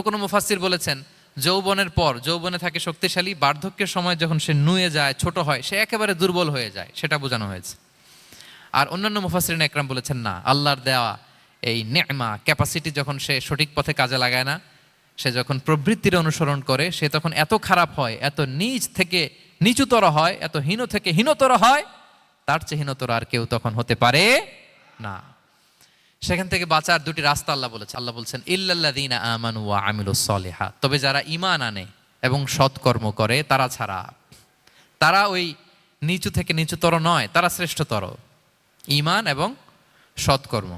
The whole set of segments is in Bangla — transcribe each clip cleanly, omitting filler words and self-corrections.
কোনো মুফাসসির বলেছেন যৌবনের পর যৌবনে থাকে শক্তিশালী, বার্ধক্যের সময় যখন সে নুয়ে যায়, ছোট হয়, সে একেবারে দুর্বল হয়ে যায়, সেটা বোঝানো হয়েছে। আর অন্যান্য মুফাসসিরিন একরাম বলেছেন না, আল্লাহর দেওয়া এই নে'মা ক্যাপাসিটি যখন সে সঠিক পথে কাজে লাগায় না, সে যখন প্রবৃত্তির অনুসরণ করে, সে তখন এত খারাপ হয়, এত নিচ থেকে নিচুতর হয়, এত হীন থেকে হীনতর হয়, তার চেয়ে হীনতর আর কেউ তখন হতে পারে না। সেখান থেকে বাঁচার দুটি রাস্তা আল্লাহ বলেছে। আল্লাহ বলছেন ইল্লাল্লাযীনা আমানু ওয়া আমিলুস সলিহাত, তবে যারা ঈমান আনে এবং সৎকর্ম করে তারা ছাড়া। তারা ওই নিচু থেকে নিচুতর নয়, তারা শ্রেষ্ঠতর। ঈমান এবং সৎকর্ম,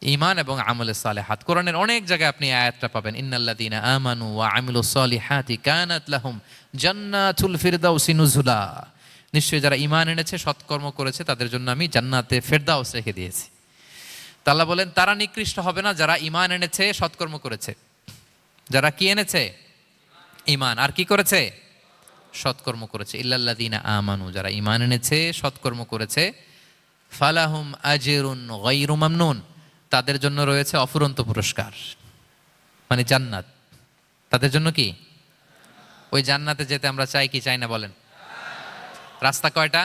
ঈমান এবং আমলে সালেহাত। কোরআনের অনেক জায়গায় আপনি আয়াতটা পাবেন, ইন্নাল্লাযীনা আমানু ওয়া আমিলুস সলিহাতি কানাত লাহুম জান্নাতুল ফিরদাউসি নুজুলা। নিশ্চয়ই যারা ঈমান এনেছে, সৎকর্ম করেছে, তাদের জন্য আমি জান্নাতে ফেরদাউস রেখে দিয়েছি। আল্লাহ বলেন তারা নিকৃষ্ট হবে না যারা ঈমান এনেছে, সৎকর্ম করেছে। যারা কি এনেছে? ঈমান। আর কি করেছে? সৎকর্ম করেছে। ইল্লাল্লাযীনা আমানু, যারা ঈমান এনেছে, সৎকর্ম করেছে, ফালাহুম আজরুন গায়রু মামনুন, তাদের জন্য রয়েছে অফুরন্ত পুরস্কার, মানে জান্নাত। তাদের জন্য কি? ওই জান্নাতে যেতে আমরা চাই কি চাই না বলেন? রাস্তা কয়টা?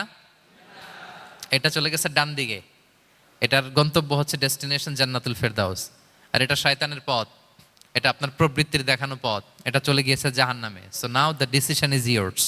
এটা চলে গেছে ডান দিকে, এটার গন্তব্য হচ্ছে ডেস্টিনেশন জান্নাতুল ফেরদাউস। আর এটা শয়তানের পথ, এটা আপনার প্রবৃত্তির দেখানো পথ, এটা চলে গিয়েছে জাহান্নামে। So now the decision is years.